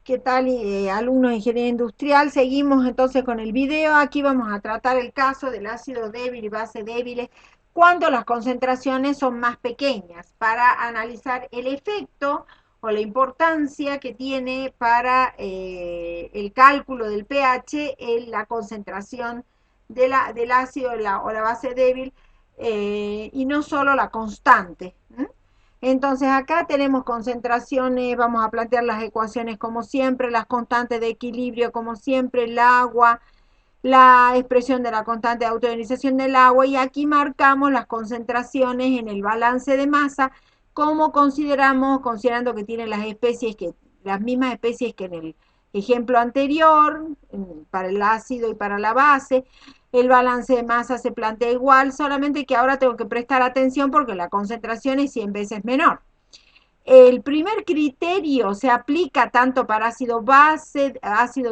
¿Qué tal, alumnos de ingeniería industrial? Seguimos entonces con el video. Aquí vamos a tratar el caso del ácido débil y base débiles cuando las concentraciones son más pequeñas para analizar el efecto o la importancia que tiene para el cálculo del pH en la concentración del ácido o la base débil y no solo la constante. Entonces acá tenemos concentraciones, vamos a plantear las ecuaciones como siempre, las constantes de equilibrio como siempre, el agua, la expresión de la constante de autoionización del agua y aquí marcamos las concentraciones en el balance de masa como consideramos, considerando que tienen las mismas especies que en el ejemplo anterior, para el ácido y para la base. El balance de masa se plantea igual, solamente que ahora tengo que prestar atención porque la concentración es 100 veces menor. El primer criterio se aplica tanto para ácido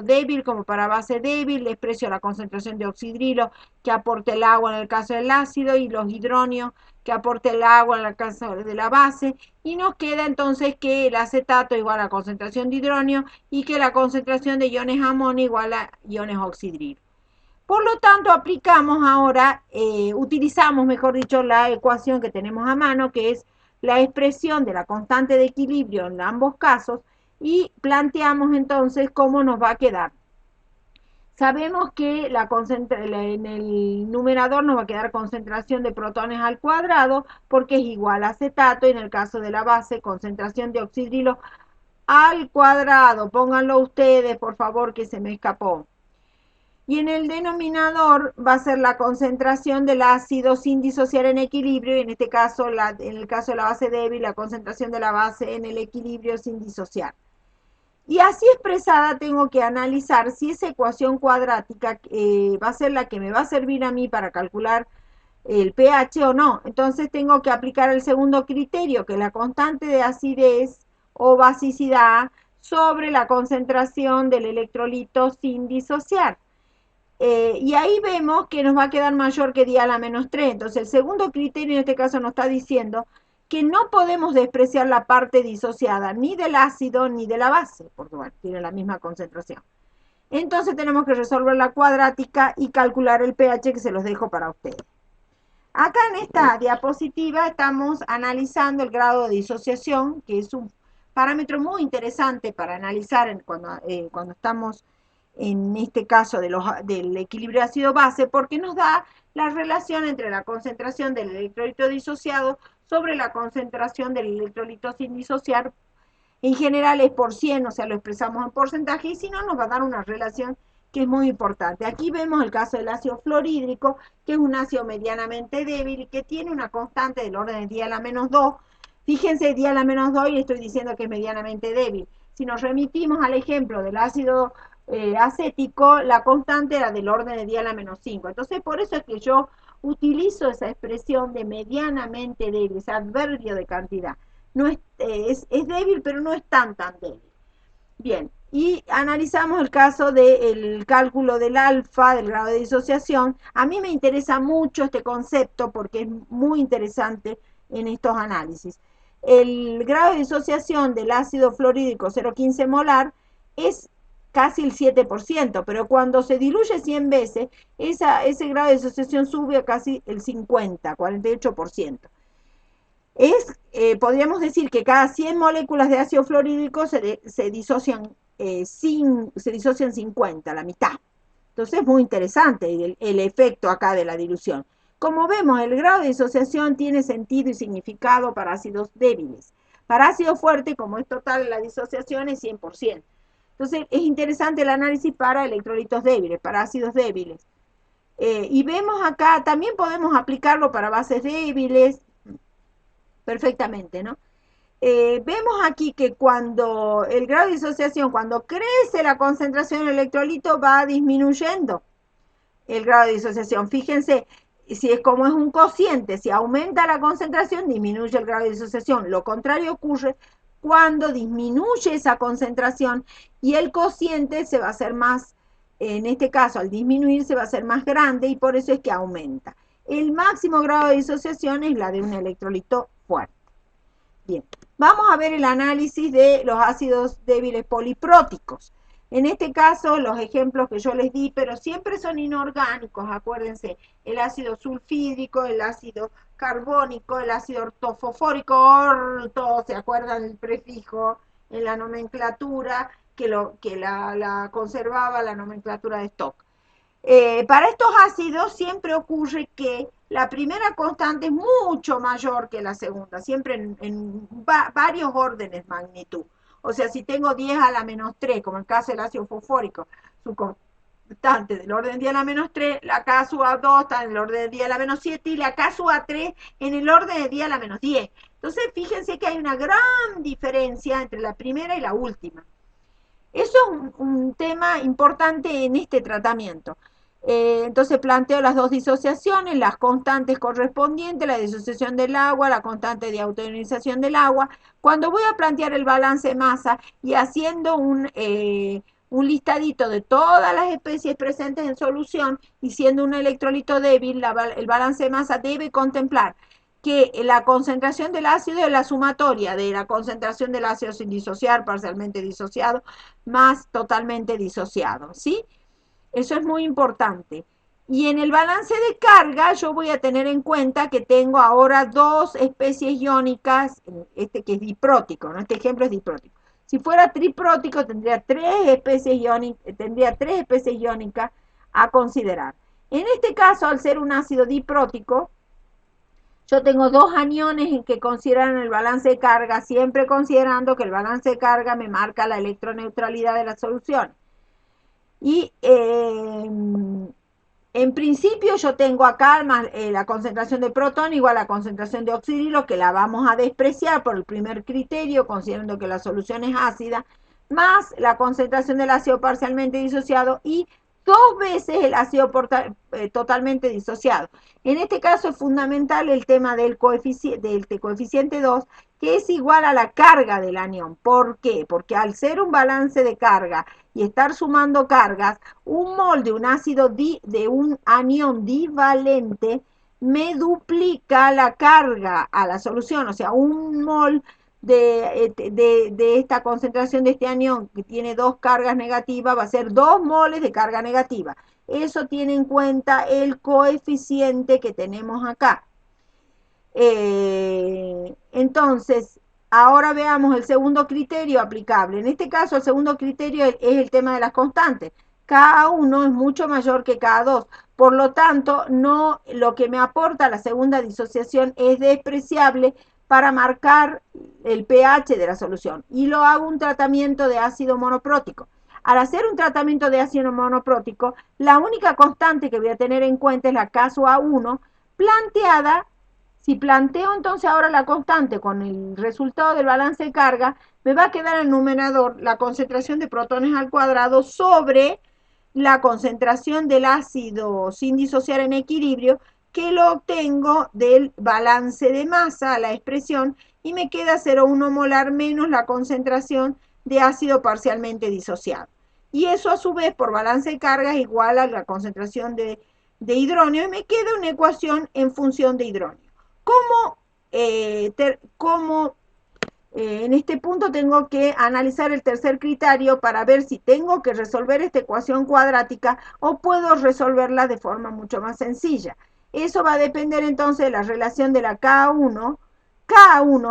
débil como para base débil. Les precio la concentración de oxidrilo que aporta el agua en el caso del ácido y los hidronios que aporta el agua en el caso de la base. Y nos queda entonces que el acetato igual a concentración de hidronio y que la concentración de iones amonio igual a iones oxidrilo. Por lo tanto, utilizamos, mejor dicho, la ecuación que tenemos a mano, que es la expresión de la constante de equilibrio en ambos casos, y planteamos entonces cómo nos va a quedar. Sabemos que en el numerador nos va a quedar concentración de protones al cuadrado, porque es igual a acetato, y en el caso de la base, concentración de oxidrilo al cuadrado. Pónganlo ustedes, por favor, que se me escapó. Y en el denominador va a ser la concentración del ácido sin disociar en equilibrio, y en este caso, en el caso de la base débil, la concentración de la base en el equilibrio sin disociar. Y así expresada tengo que analizar si esa ecuación cuadrática va a ser la que me va a servir a mí para calcular el pH o no. Entonces tengo que aplicar el segundo criterio, que es la constante de acidez o basicidad sobre la concentración del electrolito sin disociar. Y ahí vemos que nos va a quedar mayor que dial a menos 3. Entonces el segundo criterio en este caso nos está diciendo que no podemos despreciar la parte disociada ni del ácido ni de la base, porque bueno, tiene la misma concentración. Entonces tenemos que resolver la cuadrática y calcular el pH, que se los dejo para ustedes. Acá en esta diapositiva estamos analizando el grado de disociación, que es un parámetro muy interesante para analizar cuando estamos en este caso del equilibrio ácido-base, porque nos da la relación entre la concentración del electrolito disociado sobre la concentración del electrolito sin disociar. En general es por 100, o sea, lo expresamos en porcentaje, y si no, nos va a dar una relación que es muy importante. Aquí vemos el caso del ácido fluorhídrico, que es un ácido medianamente débil y que tiene una constante del orden de dial a menos 2. Fíjense, dial a menos 2 y estoy diciendo que es medianamente débil. Si nos remitimos al ejemplo del ácido acético, la constante era del orden de dial a menos 5. Entonces, por eso es que yo utilizo esa expresión de medianamente débil, ese adverbio de cantidad. No es débil, pero no es tan débil. Bien, y analizamos el caso del cálculo del alfa, del grado de disociación. A mí me interesa mucho este concepto porque es muy interesante en estos análisis. El grado de disociación del ácido fluorhídrico 0,15 molar es casi el 7%, pero cuando se diluye 100 veces, ese grado de disociación sube a casi el 50, 48%. Podríamos decir que cada 100 moléculas de ácido fluorhídrico se disocian 50, la mitad. Entonces es muy interesante el efecto acá de la dilución. Como vemos, el grado de disociación tiene sentido y significado para ácidos débiles. Para ácido fuerte, como es total la disociación, es 100%. Entonces es interesante el análisis para electrolitos débiles, para ácidos débiles. Y vemos acá, también podemos aplicarlo para bases débiles, perfectamente, ¿no? Vemos aquí que cuando el grado de disociación, cuando crece la concentración del electrolito, va disminuyendo el grado de disociación. Fíjense, si es como es un cociente, si aumenta la concentración, disminuye el grado de disociación. Lo contrario ocurre cuando disminuye esa concentración y el cociente se va a hacer más, en este caso, al disminuir se va a hacer más grande y por eso es que aumenta. El máximo grado de disociación es la de un electrolito fuerte. Bien, Vamos a ver el análisis de los ácidos débiles polipróticos. En este caso, los ejemplos que yo les di, pero siempre son inorgánicos, acuérdense, el ácido sulfídrico, el ácido carbónico, el ácido ortofosfórico, orto, ¿se acuerdan el prefijo en la nomenclatura que la conservaba la nomenclatura de Stock? Para estos ácidos siempre ocurre que la primera constante es mucho mayor que la segunda, siempre en varios órdenes de magnitud. O sea, si tengo 10 a la menos 3, como el caso del ácido fosfórico, su constante del orden de 10 a la menos 3, la K sub A2 está en el orden de 10 a la menos 7 y la K sub A3 en el orden de 10 a la menos 10. Entonces, fíjense que hay una gran diferencia entre la primera y la última. Eso es un tema importante en este tratamiento. Entonces planteo las dos disociaciones, las constantes correspondientes, la disociación del agua, la constante de autoionización del agua. Cuando voy a plantear el balance de masa y haciendo un listadito de todas las especies presentes en solución y siendo un electrolito débil, el balance de masa debe contemplar que la concentración del ácido es la sumatoria de la concentración del ácido sin disociar, parcialmente disociado, más totalmente disociado, ¿sí? Eso es muy importante. Y en el balance de carga yo voy a tener en cuenta que tengo ahora dos especies iónicas, este que es diprótico, ¿no? Este ejemplo es diprótico. Si fuera triprótico tendría tres especies iónicas a considerar. En este caso, al ser un ácido diprótico, yo tengo dos aniones en que consideran el balance de carga, siempre considerando que el balance de carga me marca la electroneutralidad de la solución. Y en principio yo tengo acá la concentración de protón igual a la concentración de oxidilo, que la vamos a despreciar por el primer criterio, considerando que la solución es ácida, más la concentración del ácido parcialmente disociado y dos veces el ácido totalmente disociado. En este caso es fundamental el tema del coeficiente 2, que es igual a la carga del anión. ¿Por qué? Porque al ser un balance de carga y estar sumando cargas, un mol de un ácido de un anión divalente me duplica la carga a la solución, o sea, un mol de esta concentración de este anión que tiene dos cargas negativas va a ser 2 moles de carga negativa. Eso tiene en cuenta el coeficiente que tenemos acá. Entonces, ahora veamos el segundo criterio aplicable. En este caso, el segundo criterio es el tema de las constantes. K1 es mucho mayor que K2. Por lo tanto, no, lo que me aporta la segunda disociación es despreciable para marcar el pH de la solución. Y lo hago un tratamiento de ácido monoprótico. Al hacer un tratamiento de ácido monoprótico, la única constante que voy a tener en cuenta es la K sub A1 planteada. Si planteo entonces ahora la constante con el resultado del balance de carga, me va a quedar en el numerador la concentración de protones al cuadrado sobre la concentración del ácido sin disociar en equilibrio, que lo obtengo del balance de masa, la expresión, y me queda 0,1 molar menos la concentración de ácido parcialmente disociado. Y eso a su vez por balance de carga es igual a la concentración de hidróneo y me queda una ecuación en función de hidróneo. ¿Cómo en este punto tengo que analizar el tercer criterio para ver si tengo que resolver esta ecuación cuadrática o puedo resolverla de forma mucho más sencilla? Eso va a depender entonces de la relación de la K1,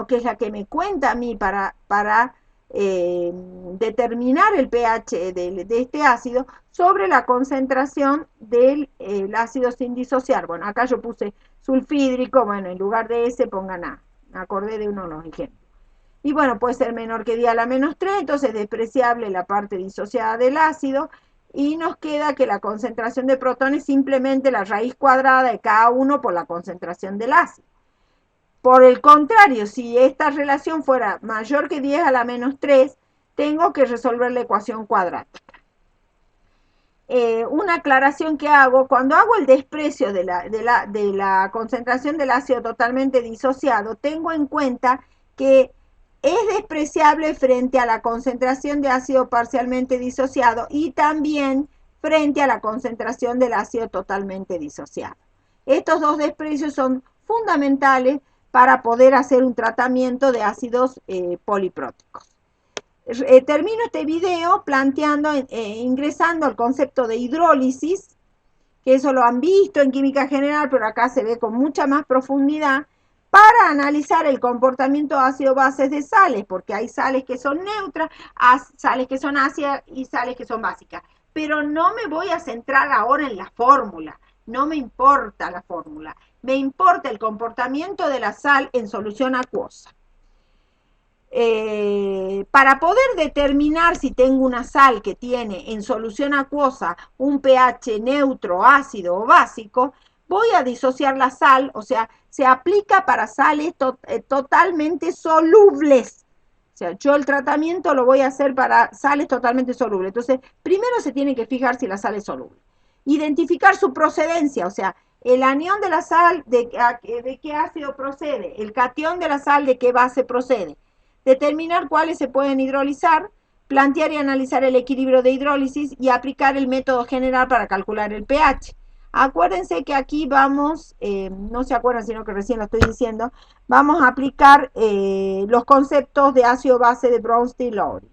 que es la que me cuenta a mí para determinar el pH de este ácido, sobre la concentración del ácido sin disociar. Bueno, acá yo puse sulfídrico, bueno, en lugar de ese pongan A. Me acordé de uno de los ejemplos. Y bueno, puede ser menor que 10 a la menos 3, entonces es despreciable la parte disociada del ácido, y nos queda que la concentración de protones es simplemente la raíz cuadrada de K1 por la concentración del ácido. Por el contrario, si esta relación fuera mayor que 10 a la menos 3, tengo que resolver la ecuación cuadrática. Una aclaración que hago, cuando hago el desprecio de la concentración del ácido totalmente disociado, tengo en cuenta que es despreciable frente a la concentración de ácido parcialmente disociado y también frente a la concentración del ácido totalmente disociado. Estos dos desprecios son fundamentales para poder hacer un tratamiento de ácidos polipróticos. Termino este video planteando, ingresando al concepto de hidrólisis, que eso lo han visto en química general, pero acá se ve con mucha más profundidad, para analizar el comportamiento ácido-bases de sales, porque hay sales que son neutras, sales que son ácidas y sales que son básicas. Pero no me voy a centrar ahora en la fórmula, no me importa la fórmula, me importa el comportamiento de la sal en solución acuosa. Para poder determinar si tengo una sal que tiene en solución acuosa un pH neutro, ácido o básico, voy a disociar la sal, o sea, se aplica para sales totalmente solubles. O sea, yo el tratamiento lo voy a hacer para sales totalmente solubles. Entonces, primero se tiene que fijar si la sal es soluble. Identificar su procedencia, o sea, el anión de la sal, de qué ácido procede, el catión de la sal, de qué base procede. Determinar cuáles se pueden hidrolizar, plantear y analizar el equilibrio de hidrólisis y aplicar el método general para calcular el pH. Acuérdense que aquí vamos, no se acuerdan, sino que recién lo estoy diciendo, vamos a aplicar los conceptos de ácido base de Bronsted-Lowry.